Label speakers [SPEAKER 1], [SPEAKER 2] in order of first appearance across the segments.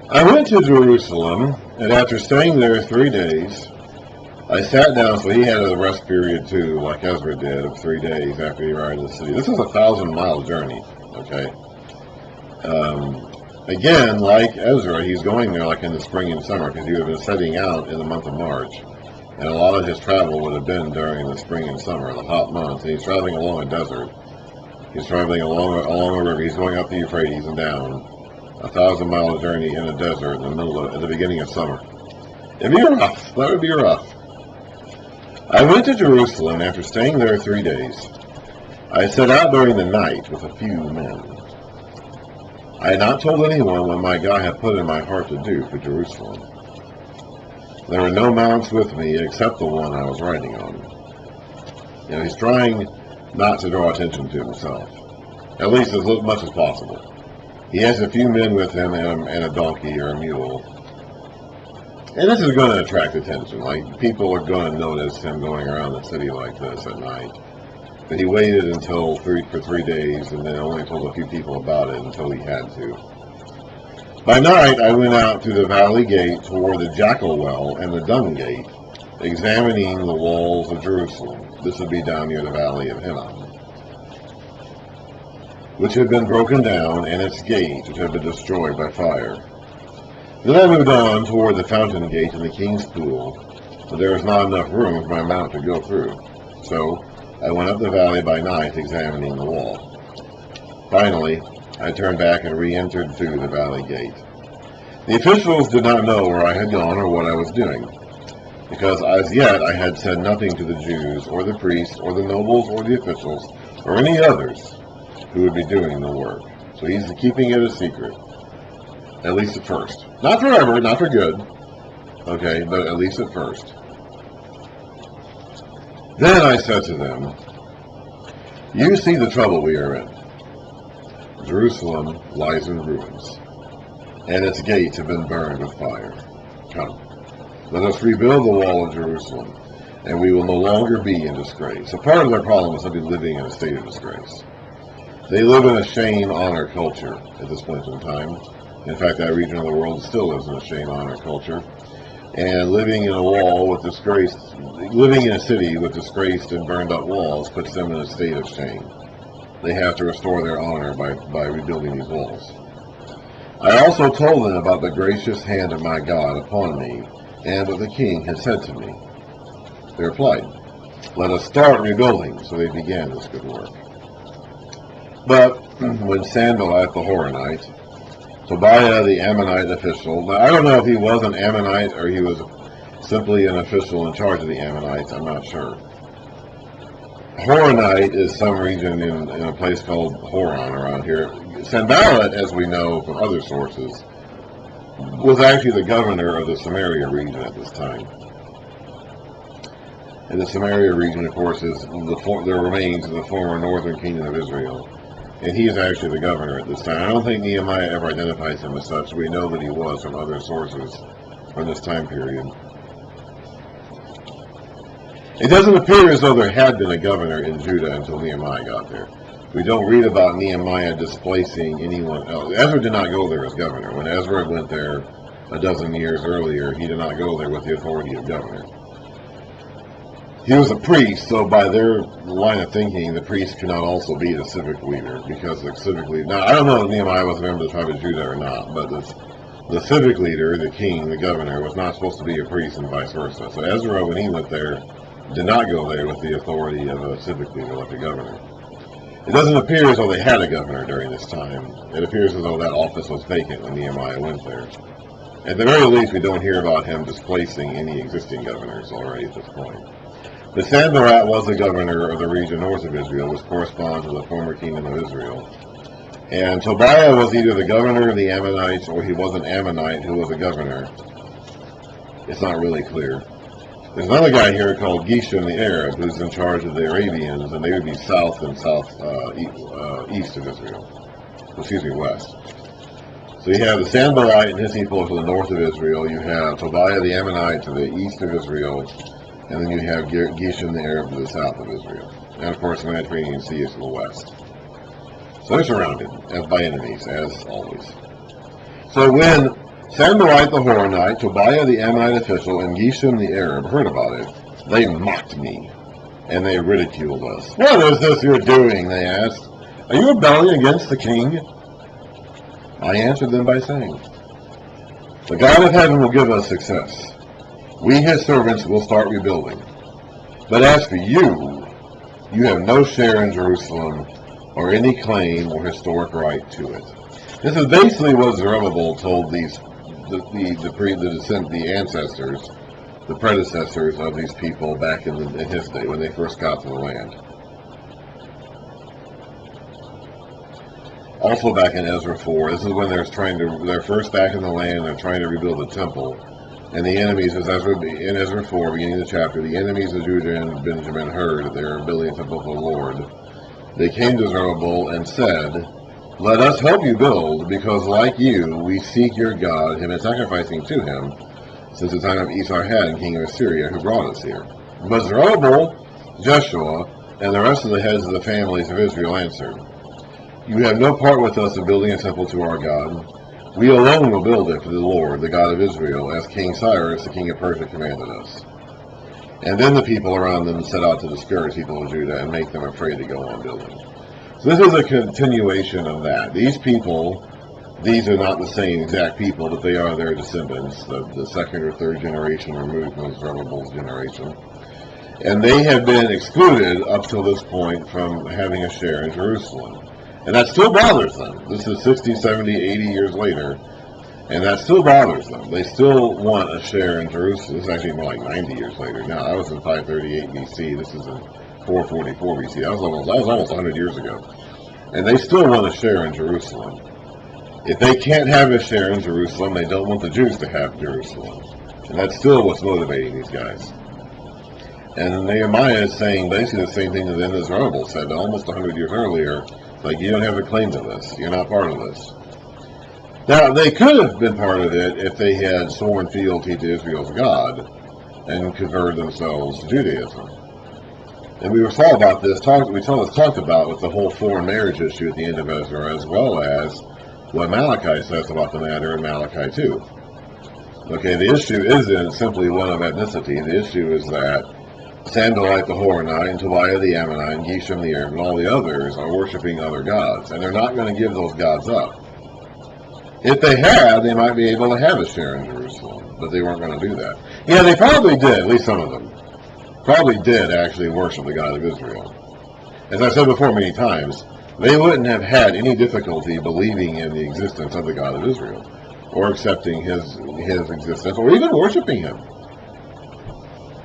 [SPEAKER 1] I went to Jerusalem, and after staying there 3 days, I sat down. So he had a rest period too, like Ezra did, of 3 days after he arrived in the city. This is a 1,000-mile journey, okay? Again, like Ezra, he's going there like in the spring and summer, because he would have been setting out in the month of March. And a lot of his travel would have been during the spring and summer, the hot months. And he's traveling along a desert. He's traveling along a river. He's going up the Euphrates and down. 1,000-mile journey in a desert at the beginning of summer. It'd be rough. That would be rough. I went to Jerusalem after staying there 3 days. I set out during the night with a few men. I had not told anyone what my God had put in my heart to do for Jerusalem. There were no mounts with me except the one I was riding on. He's trying not to draw attention to himself, at least as much as possible. He has a few men with him and a donkey or a mule. And this is going to attract attention. Like, people are going to notice him going around the city like this at night. But he waited for 3 days and then only told a few people about it until he had to. By night, I went out through the valley gate toward the jackal well and the dung gate, examining the walls of Jerusalem. This would be down near the valley of Hinnom, which had been broken down, and its gate, which had been destroyed by fire. Then I moved on toward the fountain gate and the king's pool, but there was not enough room for my mount to go through. So I went up the valley by night, examining the wall. Finally, I turned back and re-entered through the valley gate. The officials did not know where I had gone or what I was doing, because as yet I had said nothing to the Jews, or the priests, or the nobles, or the officials, or any others who would be doing the work. So he's keeping it a secret, at least at first. Not forever, not for good, okay, but at least at first. Then I said to them, "You see the trouble we are in. Jerusalem lies in ruins, and its gates have been burned with fire. Come, let us rebuild the wall of Jerusalem, and we will no longer be in disgrace." So part of their problem is simply living in a state of disgrace. They live in a shame-honor culture at this point in time. In fact, that region of the world still lives in a shame-honor culture. And living in a city with disgraced and burned-up walls puts them in a state of shame. They have to restore their honor by rebuilding these walls. I also told them about the gracious hand of my God upon me, and what the king had said to me. They replied, "Let us start rebuilding." So they began this good work. But when Sanballat the Horonite, Tobiah the Ammonite official, now I don't know if he was an Ammonite or he was simply an official in charge of the Ammonites, I'm not sure. Horonite is some region in a place called Horon around here. Sanballat, as we know from other sources, was actually the governor of the Samaria region at this time. And the Samaria region, of course, is the remains of the former northern kingdom of Israel. And he is actually the governor at this time. I don't think Nehemiah ever identifies him as such. We know that he was from other sources from this time period. It doesn't appear as though there had been a governor in Judah until Nehemiah got there. We don't read about Nehemiah displacing anyone else. Ezra did not go there as governor. When Ezra went there a dozen years earlier, he did not go there with the authority of governor. He was a priest, so by their line of thinking, the priest could not also be the civic leader, because the civic leader... Now, I don't know if Nehemiah was a member of the tribe of Judah or not, but the civic leader, the king, the governor, was not supposed to be a priest and vice versa. So Ezra, when he went there, did not go there with the authority of a civic leader like a governor. It doesn't appear as though they had a governor during this time. It appears as though that office was vacant when Nehemiah went there. At the very least, we don't hear about him displacing any existing governors already at this point. But Sanballat was the governor of the region north of Israel, which corresponds to the former kingdom of Israel. And Tobiah was either the governor of the Ammonites or he was an Ammonite who was a governor. It's not really clear. There's another guy here called Geshem the Arab who's in charge of the Arabians, and they would be south and east of Israel. West. So you have the Sanballat and his people to the north of Israel. You have Tobiah the Ammonite to the east of Israel. And then you have Geshem the Arab to the south of Israel. And of course the Mediterranean Sea is to the west. So they're surrounded by enemies, as always. So when Sanballat the Horonite, Tobiah the Ammonite official, and Geshem the Arab heard about it. They mocked me, and they ridiculed us. What is this you're doing? They asked. Are you rebelling against the king? I answered them by saying, the God of heaven will give us success. We, his servants, will start rebuilding. But as for you, you have no share in Jerusalem, or any claim or historic right to it. This is basically what Zerubbabel told the ancestors, the predecessors of these people back in his day when they first got to the land. Also back in Ezra 4, this is when they're first back in the land, they're trying to rebuild the temple. And the enemies, in Ezra 4, beginning of the chapter, the enemies of Judah and Benjamin heard that they were building the temple of the Lord. They came to Zerubbabel and said, let us help you build, because like you, we seek your God and have been sacrificing to him since the time of Esarhaddon, king of Assyria, who brought us here. But Zerubbabel, Jeshua, and the rest of the heads of the families of Israel answered, you have no part with us in building a temple to our God. We alone will build it for the Lord, the God of Israel, as King Cyrus, the king of Persia, commanded us. And then the people around them set out to discourage people of Judah and make them afraid to go on building. So this is a continuation of that. These people, these are not the same exact people, but they are their descendants, the second or third generation removed from Zerubbabel's generation. And they have been excluded up till this point from having a share in Jerusalem. And that still bothers them. This is 60, 70, 80 years later, and that still bothers them. They still want a share in Jerusalem. This is actually more like 90 years later now. I was in 538 BC. This is in 444 BC. That was almost 100 years ago. And they still want a share in Jerusalem. If they can't have a share in Jerusalem, they don't want the Jews to have Jerusalem. And that's still what's motivating these guys. And Nehemiah is saying basically the same thing that Zerubbabel said almost 100 years earlier. Like, you don't have a claim to this. You're not part of this. Now, they could have been part of it if they had sworn fealty to Israel's God and converted themselves to Judaism. And we saw about this, talked about with the whole foreign marriage issue at the end of Ezra, as well as what Malachi says about the matter in Malachi 2. Okay, the issue isn't simply one of ethnicity. The issue is that Sanballat the Horonite, and Tobiah the Ammonite, and Geshem the Arab, and all the others are worshiping other gods, and they're not going to give those gods up. If they had, they might be able to have a share in Jerusalem, but they weren't going to do that. Yeah, they probably did, at least some of them, probably did actually worship the God of Israel. As I've said before many times, they wouldn't have had any difficulty believing in the existence of the God of Israel, or accepting his existence, or even worshiping him.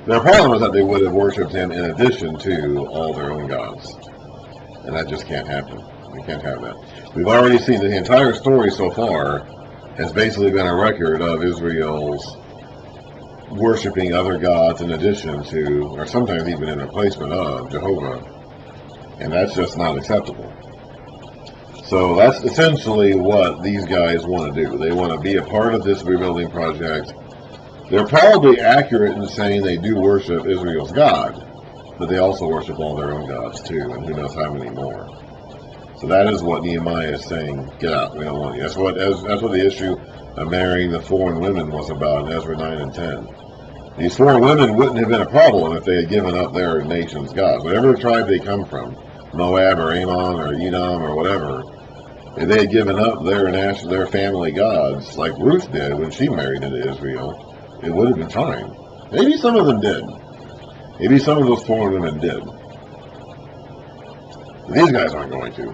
[SPEAKER 1] Their problem is that they would have worshipped him in addition to all their own gods. And that just can't happen. We can't have that. We've already seen that the entire story so far has basically been a record of Israel's worshipping other gods in addition to, or sometimes even in replacement of, Jehovah. And that's just not acceptable. So that's essentially what these guys want to do. They want to be a part of this rebuilding project. They're probably accurate in saying they do worship Israel's God, but they also worship all their own gods too, and who knows how many more. So that is what Nehemiah is saying, get out, we don't want you. That's what the issue of marrying the foreign women was about in Ezra 9 and 10. These foreign women wouldn't have been a problem if they had given up their nation's gods. Whatever tribe they come from, Moab or Ammon or Edom or whatever, if they had given up their family gods, like Ruth did when she married into Israel, it would have been fine. Maybe some of them did. Maybe some of those foreign women did. But these guys aren't going to.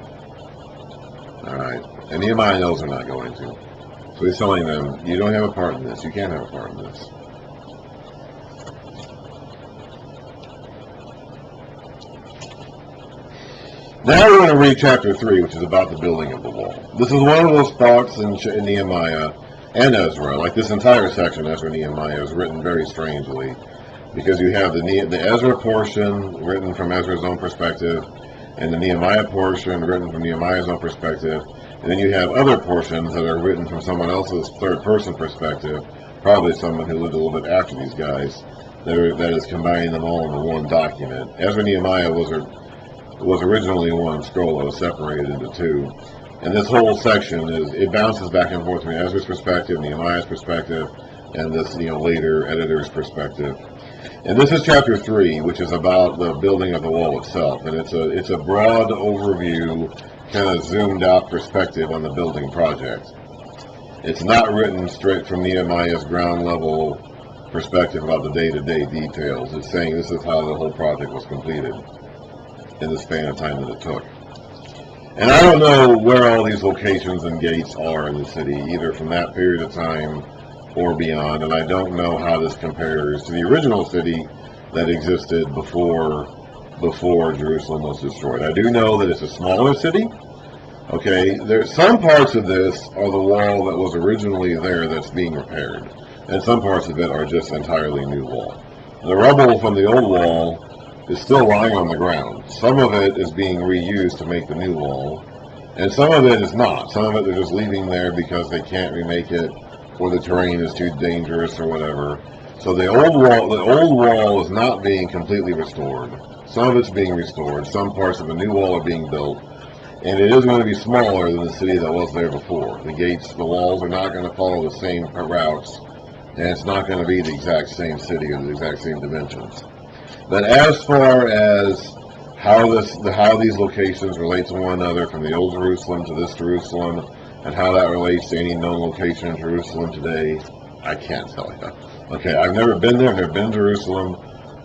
[SPEAKER 1] Alright. And Nehemiah knows they're not going to. So he's telling them, you don't have a part in this. You can't have a part in this. Now we're going to read chapter 3, which is about the building of the wall. This is one of those thoughts in Nehemiah and Ezra. Like this entire section, Ezra and Nehemiah, is written very strangely, because you have the Ezra portion written from Ezra's own perspective, and the Nehemiah portion written from Nehemiah's own perspective, and then you have other portions that are written from someone else's third-person perspective, probably someone who lived a little bit after these guys, that is combining them all into one document. Ezra and Nehemiah was originally one scroll that was separated into two. And this whole section it bounces back and forth between Ezra's perspective, Nehemiah's perspective, and this later editor's perspective. And this is chapter 3, which is about the building of the wall itself, and it's a broad overview, kind of zoomed out perspective on the building project. It's not written straight from Nehemiah's ground level perspective about the day-to-day details. It's saying this is how the whole project was completed in the span of time that it took. And I don't know where all these locations and gates are in the city, either from that period of time or beyond, and I don't know how this compares to the original city that existed before Jerusalem was destroyed. I do know that it's a smaller city. Okay, some parts of this are the wall that was originally there that's being repaired, and some parts of it are just entirely new wall. The rubble from the old wall is still lying on the ground. Some of it is being reused to make the new wall, and some of it is not. Some of it they're just leaving there because they can't remake it, or the terrain is too dangerous, or whatever. So the old wall is not being completely restored. Some of it's being restored. Some parts of the new wall are being built, and it is going to be smaller than the city that was there before. The gates, the walls are not going to follow the same routes, and it's not going to be the exact same city or the exact same dimensions. But as far as how these locations relate to one another, from the old Jerusalem to this Jerusalem, and how that relates to any known location in Jerusalem today, I can't tell you. Okay, I've never been there, I've never been to Jerusalem.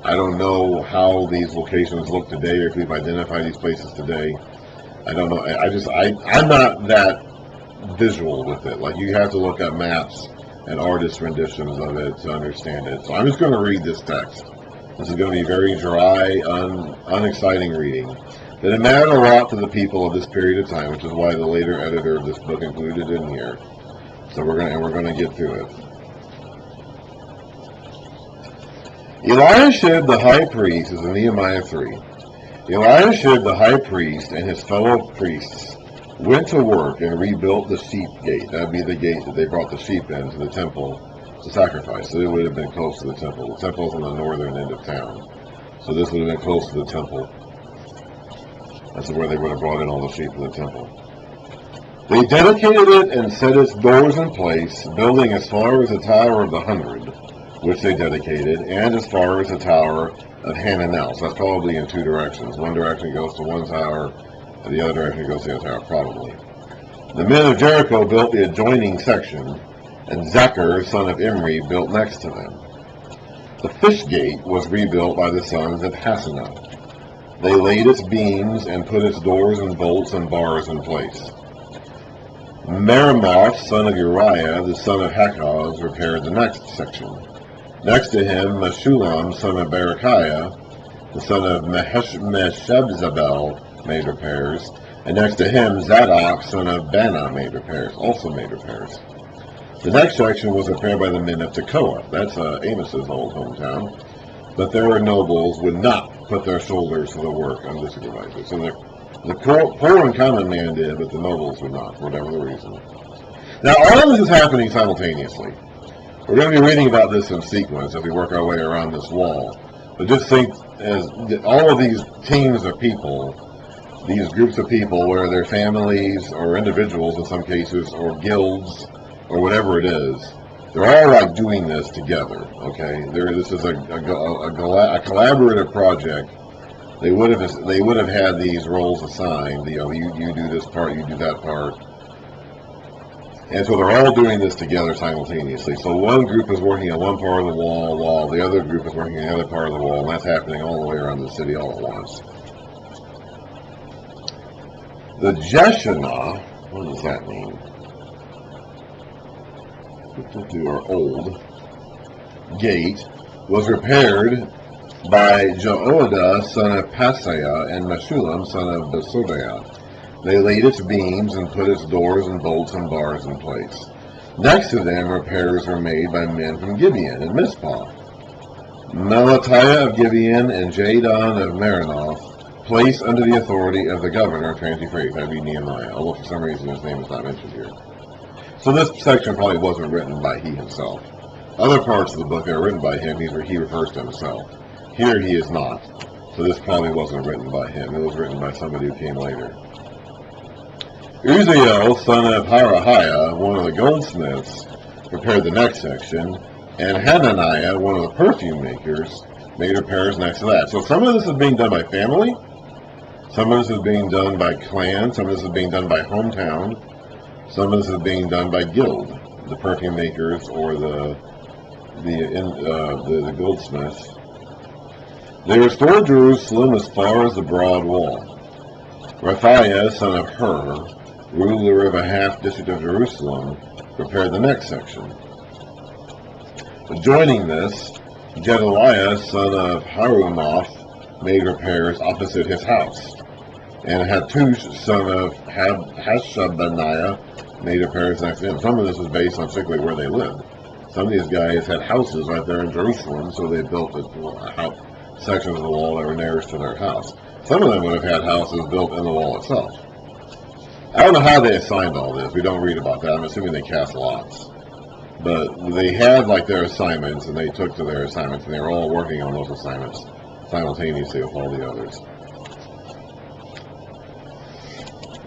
[SPEAKER 1] I don't know how these locations look today, or if we've identified these places today. I don't know. I'm not that visual with it. Like, you have to look at maps and artist renditions of it to understand it. So I'm just going to read this text. This is going to be very dry, unexciting reading. That it mattered a lot to the people of this period of time, which is why the later editor of this book included it in here. So we're going to get through it. Eliashib the high priest is in Nehemiah 3. Eliashib the high priest and his fellow priests went to work and rebuilt the sheep gate. That would be the gate that they brought the sheep into the temple to sacrifice. So it would have been close to the temple. The temple is on the northern end of town. So this would have been close to the temple. That's where they would have brought in all the sheep to the temple. They dedicated it and set its doors in place, building as far as the Tower of the 100, which they dedicated, and as far as the Tower of Hananel. So that's probably in two directions. One direction goes to one tower, and the other direction goes to the other tower, probably. The men of Jericho built the adjoining section, and Zechar, son of Imri, built next to them. The fish gate was rebuilt by the sons of Hassenaah. They laid its beams and put its doors and bolts and bars in place. Meremoth, son of Uriah, the son of Hakaz, repaired the next section. Next to him, Meshullam, son of Berechiah, the son of Meshebzabel, made repairs. And next to him, Zadok, son of Bana, made repairs. The next section was repaired by the men of Tekoa. That's Amos's old hometown. But their nobles would not put their shoulders to the work under supervisors. So the poor and common man did, but the nobles would not, for whatever the reason. Now, all of this is happening simultaneously. We're going to be reading about this in sequence as we work our way around this wall. But just think, as all of these teams of people, these groups of people, where they're families or individuals in some cases, or guilds, or whatever it is, they're all like doing this together. Okay, this is a collaborative project. They would have had these roles assigned. You do this part, you do that part. And so they're all doing this together simultaneously. So one group is working on one part of the wall, while the other group is working on the other part of the wall, and that's happening all the way around the city all at once. The Jeshanah, what does that mean? Or old gate was repaired by Jehoiada, son of Paseah, and Meshullam, son of Besodiah. They laid its beams and put its doors and bolts and bars in place. Next to them, repairs were made by men from Gibeon and Mizpah. Melatiah of Gibeon and Jadon of Meronoth, placed under the authority of the governor of Trans-Euphrates, that would be Nehemiah, although for some reason his name is not mentioned here. So this section probably wasn't written by he himself. Other parts of the book are written by him, he refers to himself. Here he is not. So this probably wasn't written by him. It was written by somebody who came later. Uzziel, son of Harahiah, one of the goldsmiths, prepared the next section, and Hananiah, one of the perfume makers, made repairs next to that. So some of this is being done by family, some of this is being done by clan, some of this is being done by hometown, some of this is being done by guild, the perfume makers or the goldsmiths. They restored Jerusalem as far as the broad wall. Raphiah, son of Hur, ruler of a half district of Jerusalem, prepared the next section. Adjoining this, Gedaliah, son of Harumoth, made repairs opposite his house, and Hattush, son of Hashabaniah, made repairs next to him. Some of this was based on particularly where they lived. Some of these guys had houses right there in Jerusalem, so they built sections of the wall that were nearest to their house. Some of them would have had houses built in the wall itself. I don't know how they assigned all this. We don't read about that. I'm assuming they cast lots. But they had like their assignments, and they took to their assignments, and they were all working on those assignments simultaneously with all the others.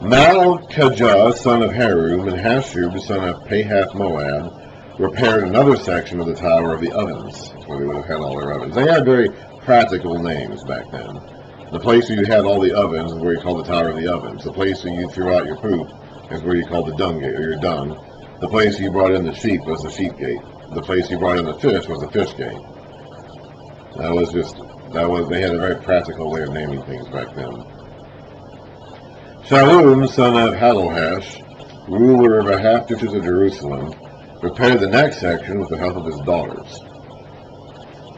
[SPEAKER 1] Malchijah, son of Harum, and Hashub, son of Pahath Moab, repaired another section of the Tower of the Ovens, where they would have had all their ovens. They had very practical names back then. The place where you had all the ovens is where you called the Tower of the Ovens. The place where you threw out your poop is where you called the dung gate, or your dung. The place you brought in the sheep was the sheep gate. The place you brought in the fish was the fish gate. They had a very practical way of naming things back then. Shallum, son of Halohesh, ruler of a half district of Jerusalem, repaired the next section with the help of his daughters.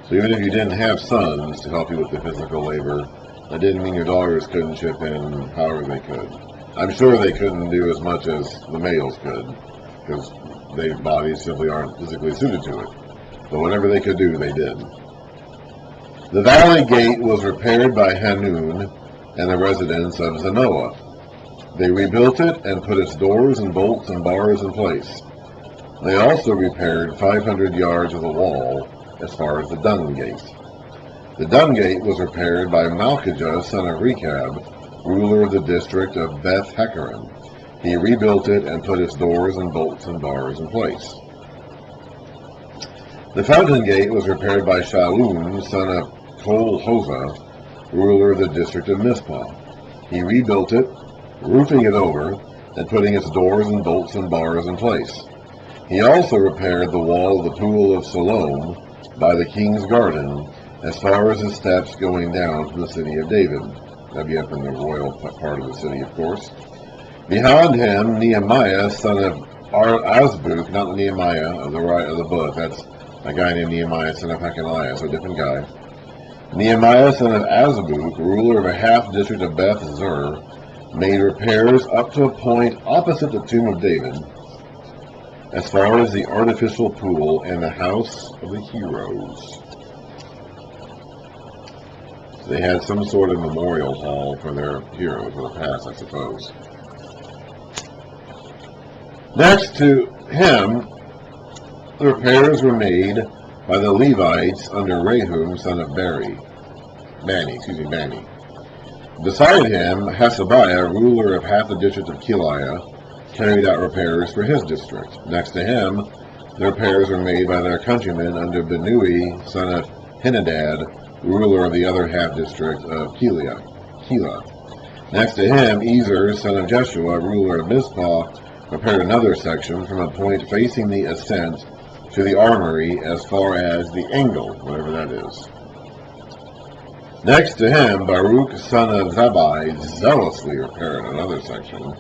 [SPEAKER 1] So even if you didn't have sons to help you with the physical labor, that didn't mean your daughters couldn't chip in however they could. I'm sure they couldn't do as much as the males could, because their bodies simply aren't physically suited to it. But whatever they could do, they did. The valley gate was repaired by Hanun and the residents of Zanoah. They rebuilt it and put its doors and bolts and bars in place. They also repaired 500 yards of the wall as far as the dung gate. The dung gate was repaired by Malchijah, son of Rechab, ruler of the district of Beth Hekeren. He rebuilt it and put its doors and bolts and bars in place. The fountain gate was repaired by Shallum, son of Kol-Hozah, ruler of the district of Mizpah. He rebuilt it, roofing it over, and putting its doors and bolts and bars in place. He also repaired the wall of the pool of Siloam by the king's garden, as far as the steps going down from the city of David. That'd be up in the royal part of the city, of course. Behind him, Nehemiah, son of Azbuk, not Nehemiah of the book, that's a guy named Nehemiah, son of Hekeliah, so a different guy. Nehemiah, son of Azbuk, ruler of a half district of Beth Zur, made repairs up to a point opposite the tomb of David, as far as the artificial pool and the house of the heroes. So they had some sort of memorial hall for their heroes of the past, I suppose. Next to him, the repairs were made by the Levites under Rehum, son of Bani. Beside him, Hasabiah, ruler of half the district of Keilah, carried out repairs for his district. Next to him, the repairs were made by their countrymen under Benui, son of Henadad, ruler of the other half district of Keilah. Next to him, Ezer, son of Jeshua, ruler of Mizpah, repaired another section from a point facing the ascent to the armory as far as the angle, whatever that is. Next to him, Baruch, son of Zabbai, zealously repaired another section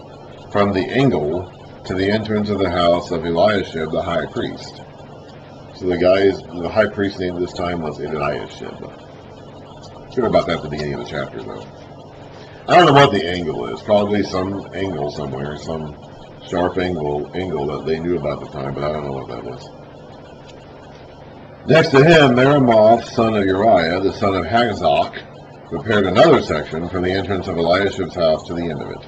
[SPEAKER 1] from the angle to the entrance of the house of Eliashib, the high priest. So the high priest's name this time was Eliashib. Sure about that at the beginning of the chapter, though. I don't know what the angle is. Probably some angle somewhere, some sharp angle that they knew about at the time, but I don't know what that is. Next to him, Meremoth, son of Uriah, the son of Hagzok, repaired another section from the entrance of Eliashib's house to the end of it.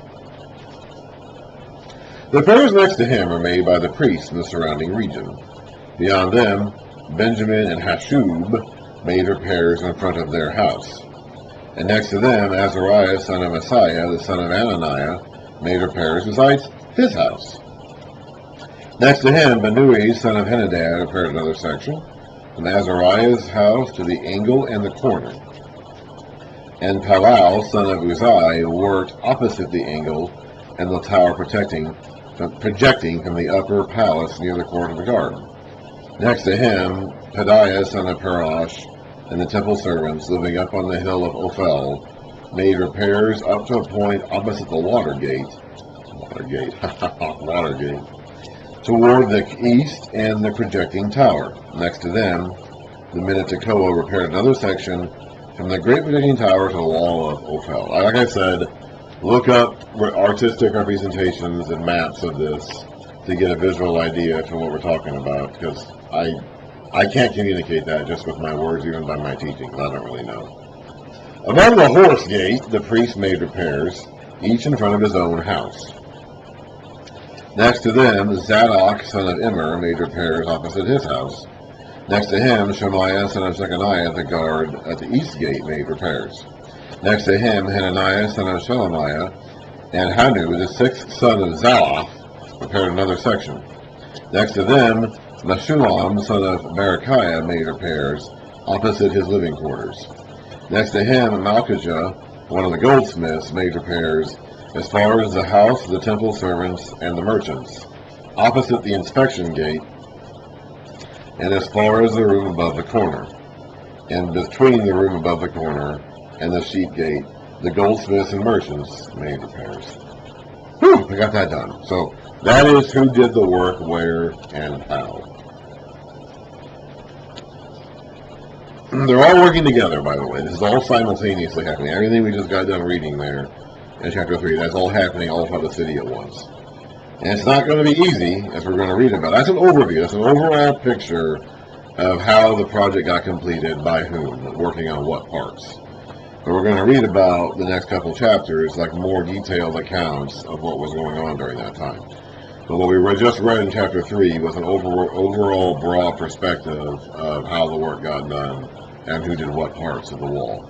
[SPEAKER 1] The repairs next to him were made by the priests in the surrounding region. Beyond them, Benjamin and Hashub made repairs in front of their house. And next to them, Azariah, son of Messiah, the son of Ananiah, made repairs besides his house. Next to him, Benui, son of Henadad, repaired another section, from Azariah's house to the angle and the corner. And Palal, son of Uzai, worked opposite the angle and the tower projecting from the upper palace near the court of the garden. Next to him, Pedaiah, son of Parash, and the temple servants, living up on the hill of Ophel, made repairs up to a point opposite the Watergate, toward the east and the projecting tower. Next to them, the men at Tekoa repaired another section from the great projecting tower to the wall of Ophel. Like I said, look up artistic representations and maps of this to get a visual idea for what we're talking about, because I can't communicate that just with my words, even by my teachings. I don't really know. Above the horse gate, the priest made repairs, each in front of his own house. Next to them, Zadok, son of Immer, made repairs opposite his house. Next to him, Shemaiah, son of Shechaniah, the guard at the east gate, made repairs. Next to him, Hananiah, son of Shelemiah, and Hanu, the sixth son of Zaloth, repaired another section. Next to them, Meshullam, son of Berechiah, made repairs opposite his living quarters. Next to him, Malchijah, one of the goldsmiths, made repairs as far as the house of the temple servants and the merchants, opposite the inspection gate, and as far as the room above the corner. And between the room above the corner and the sheep gate, the goldsmiths and merchants made repairs. Whew, we got that done. So that is who did the work, where, and how. They're all working together, by the way. This is all simultaneously happening. Everything we just got done reading there in chapter 3, that's all happening all throughout the city at once. And it's not going to be easy, as we're going to read about. That's an overview. That's an overall picture of how the project got completed, by whom, working on what parts. But we're going to read about the next couple chapters, like more detailed accounts of what was going on during that time. But what we just read in chapter 3 was an overall broad perspective of how the work got done and who did what parts of the wall.